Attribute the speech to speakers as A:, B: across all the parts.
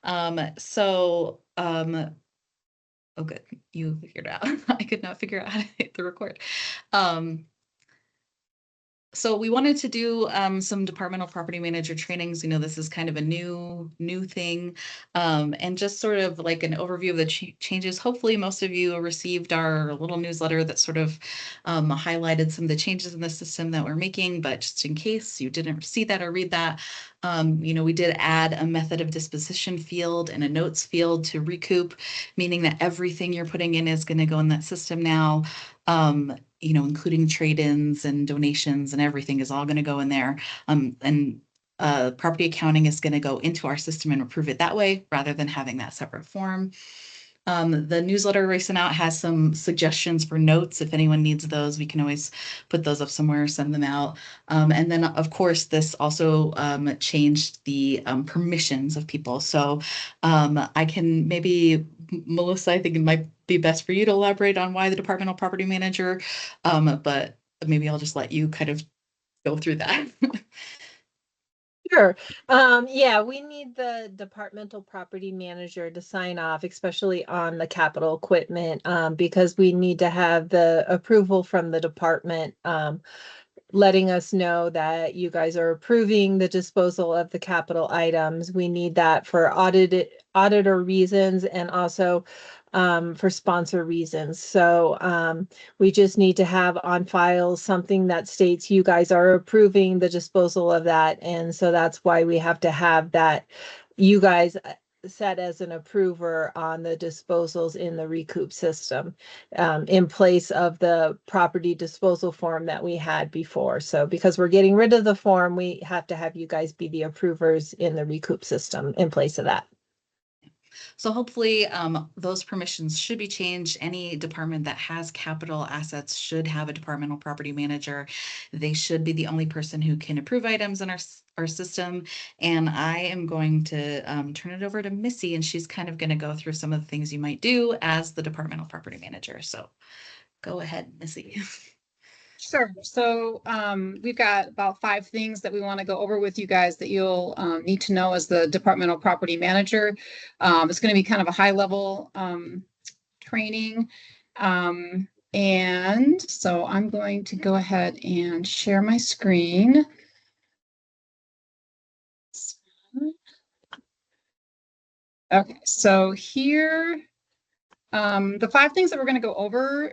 A: Oh, good. You figured it out. I could not figure out how to hit the record. So we wanted to do some departmental property manager trainings. This is kind of a new thing, and just sort of like an overview of the changes. Hopefully, most of you received our little newsletter that sort of highlighted some of the changes in the system that we're making. But just in case you didn't see that or read that, we did add a method of disposition field and a notes field to recoup, meaning that everything you're putting in is going to go in that system now. Including trade-ins and donations and everything is all going to go in there. And property accounting is going to go into our system and approve it that way rather than having that separate form. The newsletter we're sent out has some suggestions for notes. If anyone needs those, we can always put those up somewhere, send them out. And then, of course, this also changed the permissions of people. So I can maybe, Melissa, I think it might be best for you to elaborate on why the departmental property manager, but maybe I'll just let you kind of go through that.
B: Sure. Yeah, we need the departmental property manager to sign off, especially on the capital equipment, because we need to have the approval from the department, letting us know that you guys are approving the disposal of the capital items. We need that for auditor reasons and also for sponsor reasons. So we just need to have on file something that states you guys are approving the disposal of that. And so that's why we have to have that you guys set as an approver on the disposals in the recoup system, in place of the property disposal form that we had before. So because we're getting rid of the form, we have to have you guys be the approvers in the recoup system in place of that.
A: So hopefully those permissions should be changed. Any department that has capital assets should have a departmental property manager. They should be the only person who can approve items in our system. And I am going to turn it over to Missy, and she's kind of going to go through some of the things you might do as the departmental property manager. So go ahead, Missy.
C: Sure. So we've got about 5 things that we want to go over with you guys that you'll need to know as the departmental property manager. It's going to be kind of a high level training. And so I'm going to go ahead and share my screen. Okay, so here, the 5 things that we're going to go over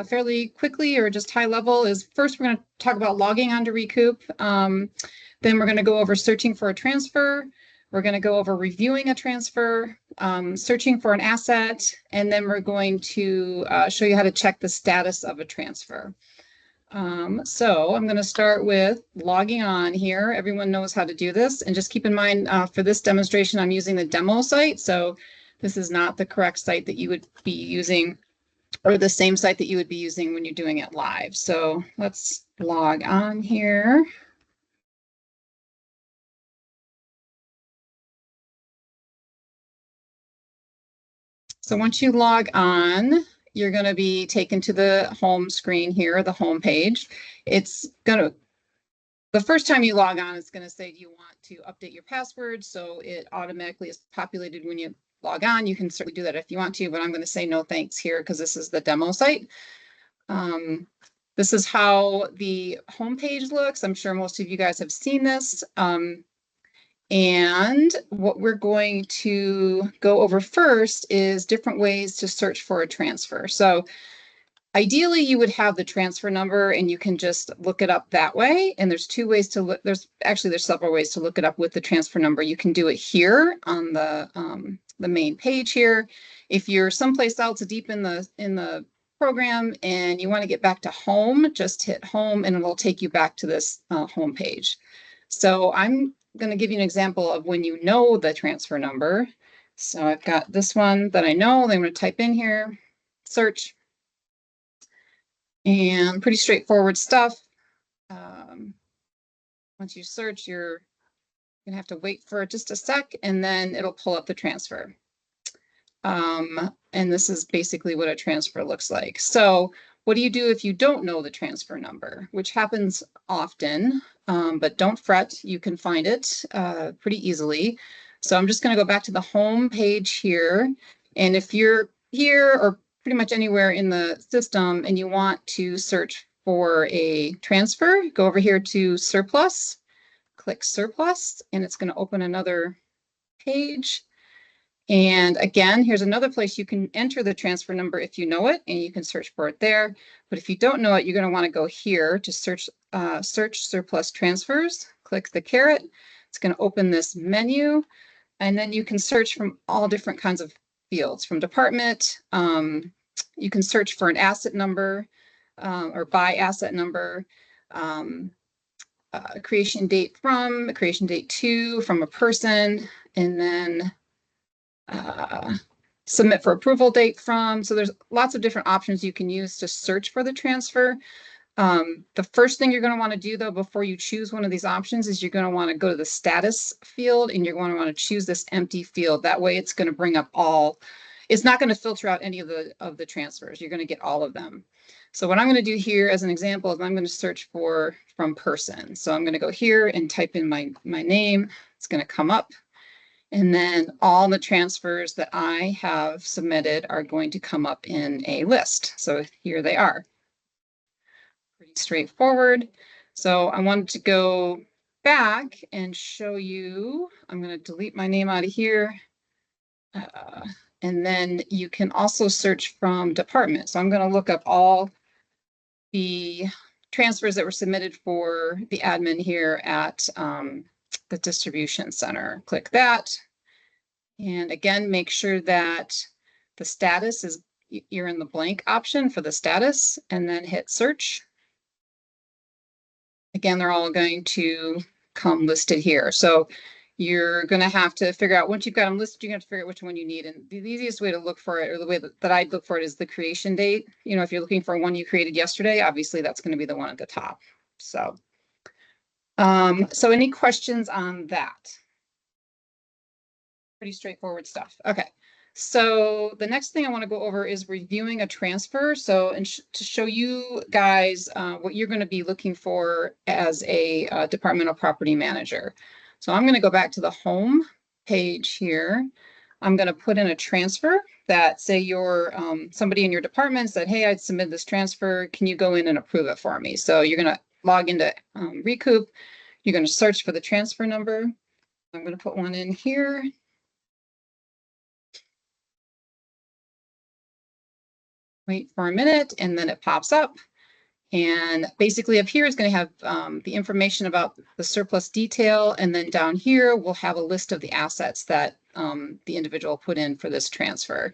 C: fairly quickly or just high level is, first, we're going to talk about logging onto recoup. Then we're going to go over searching for a transfer. We're going to go over reviewing a transfer, searching for an asset, and then we're going to show you how to check the status of a transfer. So I'm going to start with logging on here. Everyone knows how to do this. And just keep in mind, for this demonstration, I'm using the demo site. So this is not the correct site that you would be using, or the same site that you would be using when you're doing it live. So let's log on here. So once you log on, you're going to be taken to the home screen here, the home page. It's going to, the first time you log on, it's going to say, do you want to update your password? So it automatically is populated when you log on. You can certainly do that if you want to, but I'm going to say no thanks here because this is the demo site. This is how the home page looks. I'm sure most of you guys have seen this. And what we're going to go over first is different ways to search for a transfer. So ideally, you would have the transfer number and you can just look it up that way. And there's 2 ways to look. There's several ways to look it up with the transfer number. You can do it here on the main page here. If you're someplace else deep in the program and you want to get back to home, just hit home and it'll take you back to this home page. So I'm going to give you an example of when you know the transfer number. So I've got this one that I know. I'm going to type in here, search, and pretty straightforward stuff. Once you search, you're going to have to wait for just a sec, and then it'll pull up the transfer. And this is basically what a transfer looks like. So what do you do if you don't know the transfer number, which happens often, but don't fret, you can find it pretty easily. So I'm just going to go back to the home page here. And if you're here or pretty much anywhere in the system and you want to search for a transfer, go over here to surplus, click surplus, and it's going to open another page. And again, here's another place you can enter the transfer number if you know it, and you can search for it there. But if you don't know it, you're going to want to go here to search surplus transfers. Click the caret. It's going to open this menu, and then you can search from all different kinds of fields from department. You can search for an asset number or by asset number. Creation date from, creation date to, from a person, and then submit for approval date from. So there's lots of different options you can use to search for the transfer. The first thing you're going to want to do though, before you choose one of these options, is you're going to want to go to the status field and you're going to want to choose this empty field. That way it's going to bring up all, it's not going to filter out any of the transfers. You're going to get all of them. So what I'm going to do here as an example is I'm going to search for from person. So I'm going to go here and type in my name. It's going to come up. And then all the transfers that I have submitted are going to come up in a list. So here they are. Pretty straightforward. So I wanted to go back and show you, I'm going to delete my name out of here. And then you can also search from department. So I'm going to look up all the transfers that were submitted for the admin here at the distribution center. Click that. And again, make sure that the status is, you're in the blank option for the status, and then hit search. Again, they're all going to come listed here. So you're going to have to figure out, once you've got them listed, you're going to have to figure out which one you need. And the easiest way to look for it, or the way that I'd look for it, is the creation date. You know, if you're looking for one you created yesterday, obviously that's going to be the one at the top. So, so any questions on that? Pretty straightforward stuff. Okay. So the next thing I want to go over is reviewing a transfer. So, and to show you guys what you're going to be looking for as a departmental property manager. So I'm going to go back to the home page here. I'm going to put in a transfer that, say you're somebody in your department said, hey, I'd submit this transfer. Can you go in and approve it for me? So you're going to log into Recoup. You're going to search for the transfer number. I'm going to put one in here. Wait for a minute, and then it pops up. And basically up here is going to have the information about the surplus detail. And then down here, we'll have a list of the assets that the individual put in for this transfer.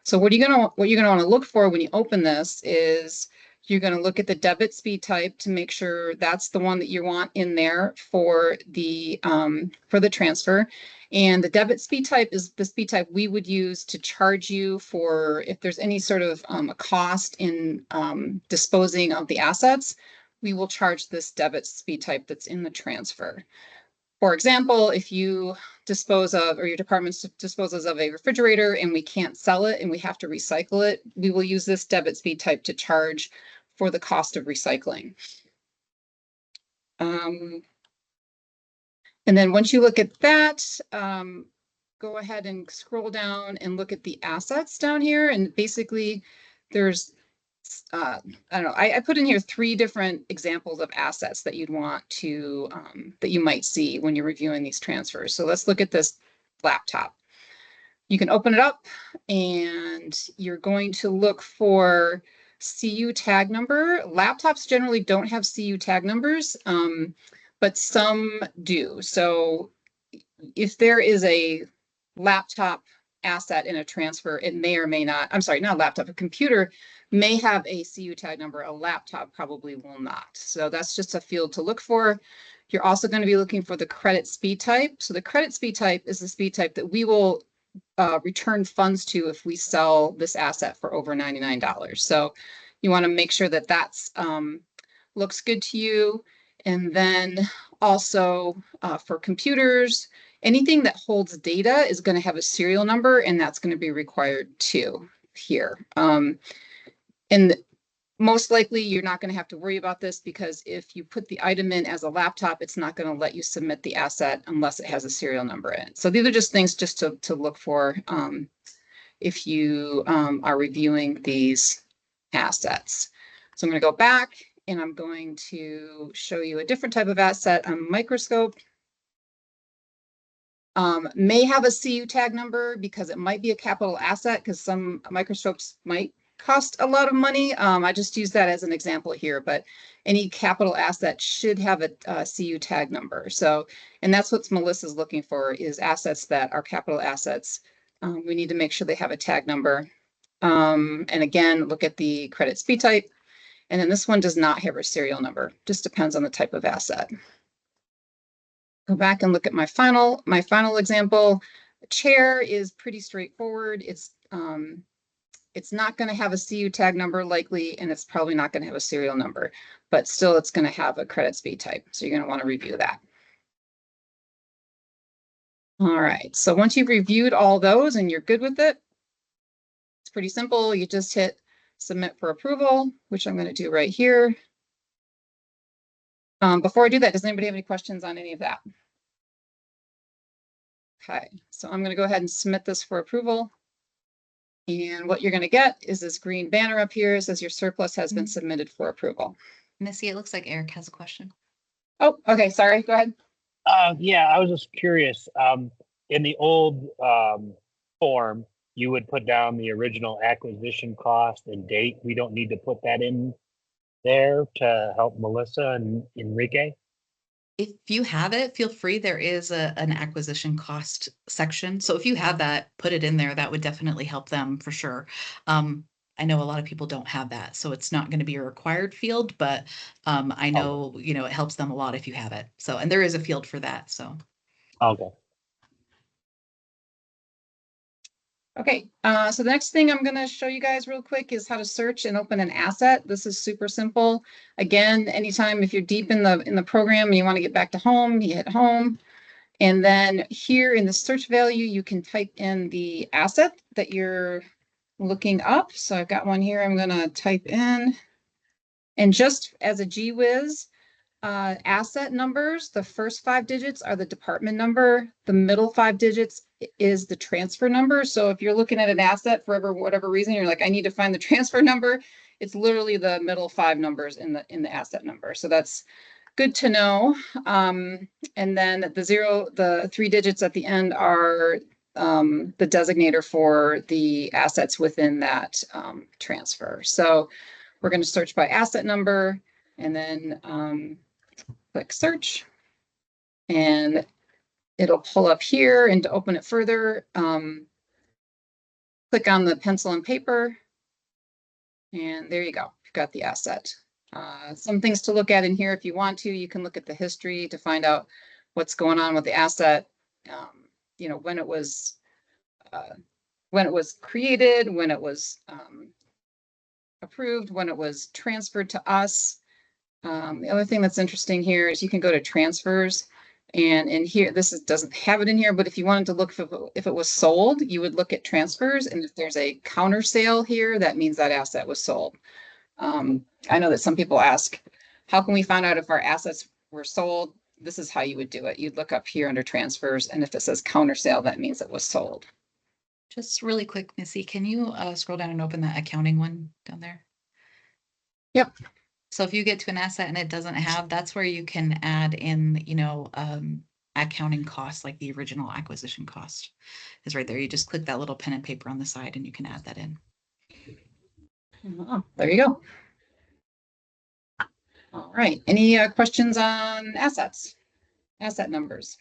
C: So what you're going to want to look for when you open this is you're going to look at the debit speed type to make sure that's the one that you want in there for the transfer. And the debit speed type is the speed type we would use to charge you for if there's any sort of a cost in disposing of the assets, we will charge this debit speed type that's in the transfer. For example, if you dispose of, or your department disposes of a refrigerator and we can't sell it and we have to recycle it, we will use this debit speed type to charge for the cost of recycling. And then once you look at that, go ahead and scroll down and look at the assets down here. And basically there's, I don't know, I put in here 3 different examples of assets that you'd want to, that you might see when you're reviewing these transfers. So let's look at this laptop. You can open it up and you're going to look for CU tag number. Laptops generally don't have CU tag numbers, but some do. So if there is a laptop asset in a transfer, it may or may not, I'm sorry, not a laptop, a computer may have a CU tag number, a laptop probably will not. So that's just a field to look for. You're also going to be looking for the credit speed type. So the credit speed type is the speed type that we will return funds to if we sell this asset for over $99. So you want to make sure that that's looks good to you. And then also for computers, anything that holds data is going to have a serial number, and that's going to be required too here. And most likely you're not going to have to worry about this because if you put the item in as a laptop, it's not going to let you submit the asset unless it has a serial number in it. So these are just things just to look for if you are reviewing these assets. So I'm going to go back and I'm going to show you a different type of asset. A microscope may have a CU tag number because it might be a capital asset because some microscopes might cost a lot of money. I just use that as an example here, but any capital asset should have a CU tag number. So, and that's what Melissa's looking for is assets that are capital assets. We need to make sure they have a tag number. And again, look at the credit speed type. And then this one does not have a serial number, just depends on the type of asset. Go back and look at my final example. A chair is pretty straightforward. It's not going to have a CU tag number likely, and it's probably not going to have a serial number, but still it's going to have a credit speed type. So you're going to want to review that. All right, so once you've reviewed all those and you're good with it, it's pretty simple. You just hit submit for approval, which I'm going to do right here. Before I do that, does anybody have any questions on any of that? Okay, so I'm going to go ahead and submit this for approval. And what you're going to get is this green banner up here. It says your surplus has been submitted for approval.
A: Missy, it looks like Eric has a question.
C: Oh, okay, sorry, go ahead.
D: Yeah, I was just curious. In the old form, you would put down the original acquisition cost and date. We don't need to put that in there to help Melissa and Enrique?
A: If you have it, feel free. There is an acquisition cost section. So if you have that, put it in there. That would definitely help them for sure. I know a lot of people don't have that, so it's not going to be a required field, but I know, you know, it helps them a lot if you have it. So, and there is a field for that, so.
D: Okay.
C: Okay, so the next thing I'm going to show you guys real quick is how to search and open an asset. This is super simple. Again, anytime if you're deep in the program and you want to get back to home, you hit home. And then here in the search value, you can type in the asset that you're looking up. So I've got one here I'm going to type in. And just as a gee whiz, asset numbers, the first 5 digits are the department number. The middle 5 digits is the transfer number. So if you're looking at an asset for whatever reason, you're like, I need to find the transfer number. It's literally the middle 5 numbers in the asset number. So that's good to know. And then the 3 digits at the end are the designator for the assets within that transfer. So we're going to search by asset number and then click search, and it'll pull up here. And to open it further, click on the pencil and paper, and there you go. You've got the asset. Some things to look at in here if you want to. You can look at the history to find out what's going on with the asset. You know, when it was created, when it was approved, when it was transferred to us. The other thing that's interesting here is you can go to transfers, and in here, doesn't have it in here, but if you wanted to look if it was sold, you would look at transfers, and if there's a counter sale here, that means that asset was sold. I know that some people ask, how can we find out if our assets were sold? This is how you would do it. You'd look up here under transfers, and if it says counter sale, that means it was sold.
A: Just really quick, Missy, can you scroll down and open that accounting one down there?
C: Yep.
A: So if you get to an asset and it doesn't have, that's where you can add in, you know, accounting costs, like the original acquisition cost is right there. You just click that little pen and paper on the side and you can add that in.
C: Oh, there you go. All right. Any questions on assets, asset numbers?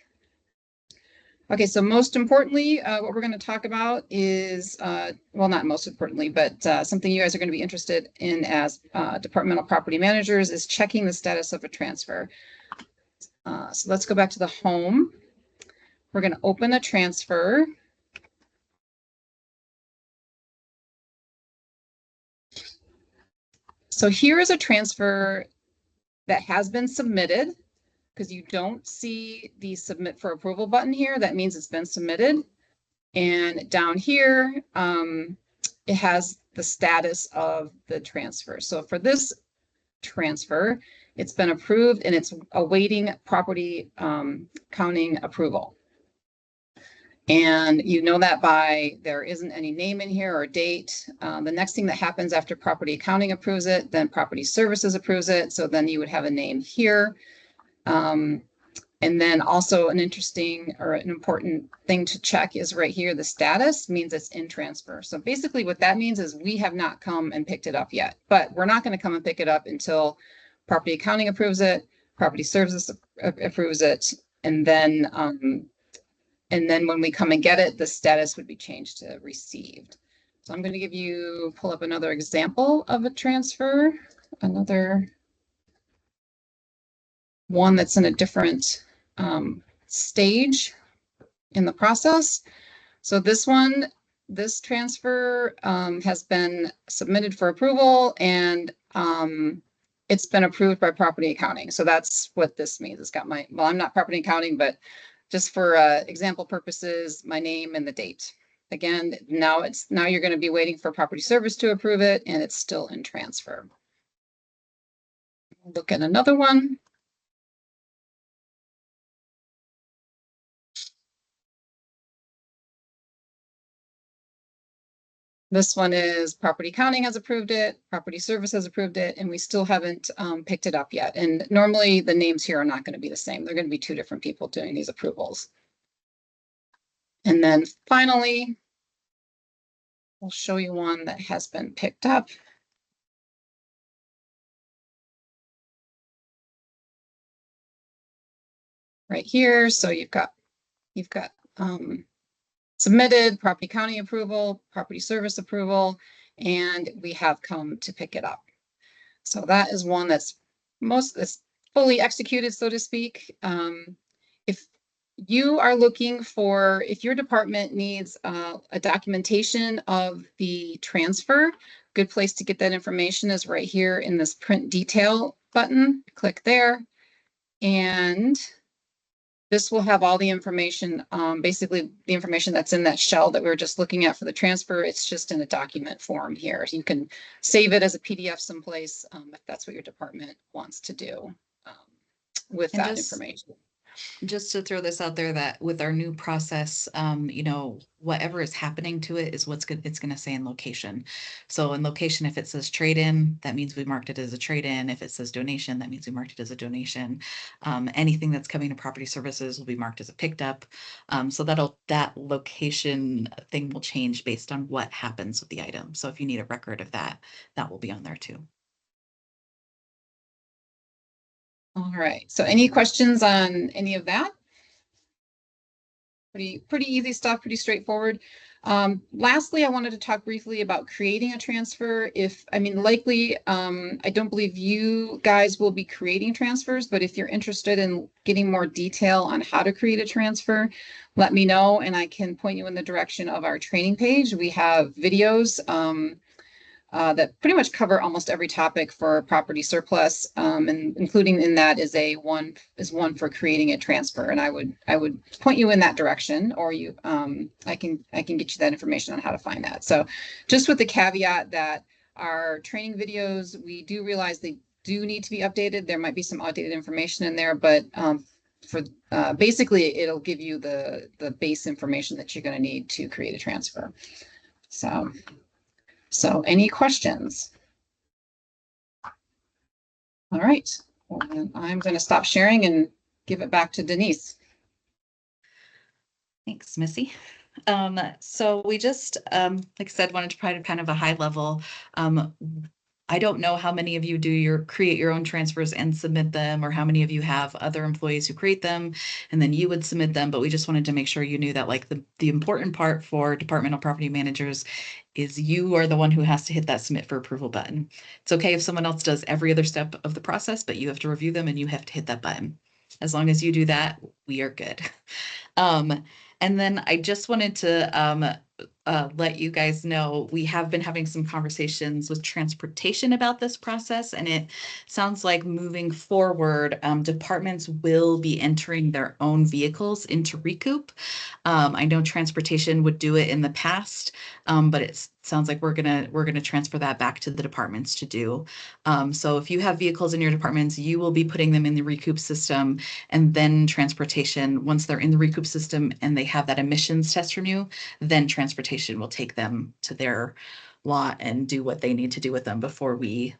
C: Okay, so most importantly, what we're going to talk about is, well, not most importantly, but something you guys are going to be interested in as departmental property managers is checking the status of a transfer. So let's go back to the home. We're going to open a transfer. So here is a transfer that has been submitted. Because you don't see the submit for approval button here, that means it's been submitted. And down here, it has the status of the transfer. So for this transfer, it's been approved and it's awaiting property counting approval. And you know that by there isn't any name in here or date. The next thing that happens after property accounting approves it, then property services approves it. So then you would have a name here. And then also an interesting or an important thing to check is right here, the status means it's in transfer. So basically what that means is we have not come and picked it up yet, but we're not going to come and pick it up until property accounting approves it, property services approves it, and then when we come and get it, the status would be changed to received. So I'm going to pull up another example of a transfer, another one that's in a different stage in the process. So this transfer has been submitted for approval and it's been approved by property accounting. So that's what this means. It's got well, I'm not property accounting, but just for example purposes, my name and the date. Again, now you're going to be waiting for property service to approve it and it's still in transfer. Look at another one. This one is property accounting has approved it, property service has approved it, and we still haven't picked it up yet. And normally the names here are not going to be the same. They're going to be two different people doing these approvals. And then finally, I'll show you one that has been picked up. Right here. So you've got submitted, property accounting approval, property service approval, and we have come to pick it up. So that is one that's fully executed, so to speak. If you are looking for, if your department needs a documentation of the transfer, good place to get that information is right here in this print detail button. Click there, and this will have all the information, basically the information that's in that shell that we were just looking at for the transfer. It's just in a document form here. You can save it as a PDF someplace if that's what your department wants to do with that information.
A: Just to throw this out there, that with our new process, whatever is happening to it is it's going to say in location. So in location, if it says trade-in, that means we marked it as a trade-in. If it says donation, that means we marked it as a donation. Anything that's coming to property services will be marked as a picked up. So that location thing will change based on what happens with the item. So if you need a record of that, that will be on there too.
C: All right, so any questions on any of that? Pretty easy stuff, pretty straightforward. Lastly, I wanted to talk briefly about creating a transfer. Likely, I don't believe you guys will be creating transfers, but if you're interested in getting more detail on how to create a transfer, let me know and I can point you in the direction of our training page. We have videos that pretty much cover almost every topic for property surplus, and including in that is one for creating a transfer. And I would point you in that direction, or I can get you that information on how to find that. So just with the caveat that our training videos, we do realize they do need to be updated. There might be some outdated information in there, but basically it'll give you the base information that you're going to need to create a transfer. So any questions? All right, well, I'm going to stop sharing and give it back to Denise.
A: Thanks, Missy. So we just, like I said, wanted to provide kind of a high level. I don't know how many of you create your own transfers and submit them, or how many of you have other employees who create them and then you would submit them. But we just wanted to make sure you knew that like the important part for departmental property managers is you are the one who has to hit that submit for approval button. It's okay if someone else does every other step of the process, but you have to review them and you have to hit that button. As long as you do that, we are good. And then I just wanted to let you guys know, we have been having some conversations with transportation about this process, and it sounds like moving forward, departments will be entering their own vehicles into recoup. I know transportation would do it in the past, but it sounds like we're gonna transfer that back to the departments to do. So if you have vehicles in your departments, you will be putting them in the recoup system, and then transportation, once they're in the recoup system and they have that emissions test from you, then transportation will take them to their lot and do what they need to do with them before we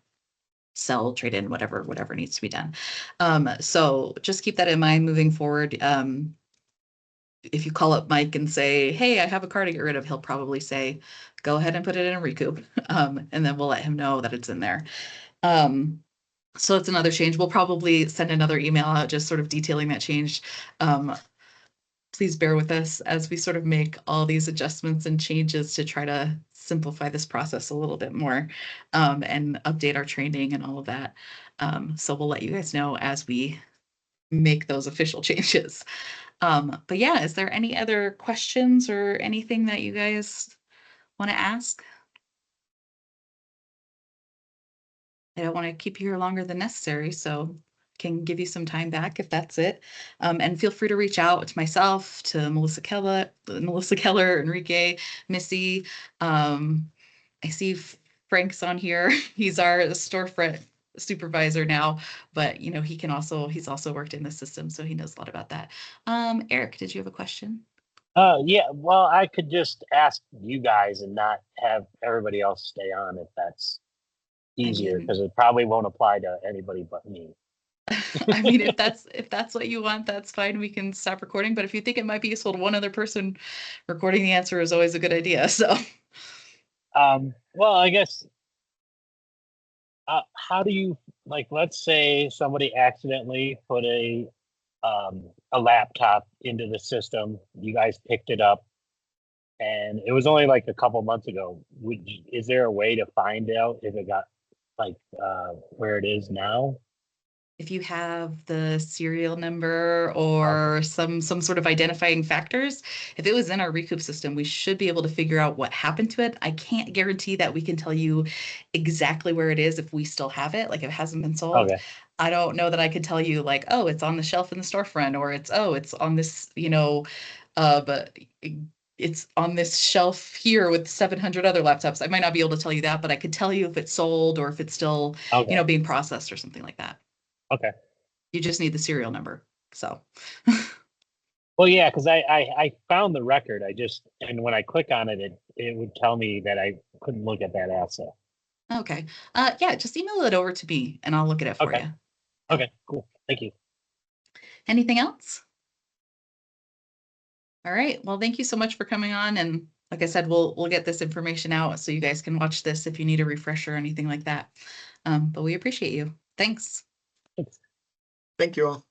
A: sell, trade in, whatever needs to be done. So just keep that in mind moving forward. If you call up Mike and say, hey, I have a car to get rid of, he'll probably say, go ahead and put it in a recoup. And then we'll let him know that it's in there. So it's another change. We'll probably send another email out just sort of detailing that change. Please bear with us as we sort of make all these adjustments and changes to try to simplify this process a little bit more, and update our training and all of that. So we'll let you guys know as we make those official changes. But yeah, is there any other questions or anything that you guys want to ask? I don't want to keep you here longer than necessary, so can give you some time back if that's it. And feel free to reach out to myself, to Melissa Keller, Enrique, Missy. I see Frank's on here. He's our storefront supervisor now, but you know, he's also worked in the system, so he knows a lot about that. Eric, did you have a question?
D: Yeah, well, I could just ask you guys and not have everybody else stay on if that's easier,
A: mean-
D: because it probably won't apply to anybody but me.
A: I mean, if that's what you want, that's fine. We can stop recording. But if you think it might be useful to one other person, recording the answer is always a good idea. So,
D: Well, I guess, how do you, like, let's say somebody accidentally put a laptop into the system, you guys picked it up, and it was only like a couple months ago. Is there a way to find out if it got like where it is now?
A: if you have the serial number or some sort of identifying factors, if it was in our recoup system, we should be able to figure out what happened to it. I can't guarantee that we can tell you exactly where it is if we still have it, like if it hasn't been sold.
D: Okay.
A: I don't know that I could tell you like, oh, it's on the shelf in the storefront, or it's on this, but it's on this shelf here with 700 other laptops. I might not be able to tell you that, but I could tell you if it's sold or if it's still,
D: Okay.
A: being processed or something like that.
D: Okay.
A: You just need the serial number. So,
D: Well, yeah, because I found the record. And when I click on it, it would tell me that I couldn't look at that asset.
A: okay. Yeah, just email it over to me and I'll look at it for
D: Okay.
A: you.
D: Okay, cool. Thank you.
A: Anything else? All right. Well, thank you so much for coming on. And like I said, we'll get this information out so you guys can watch this if you need a refresher or anything like that. But we appreciate you. Thanks.
D: Thanks.
E: Thank you all.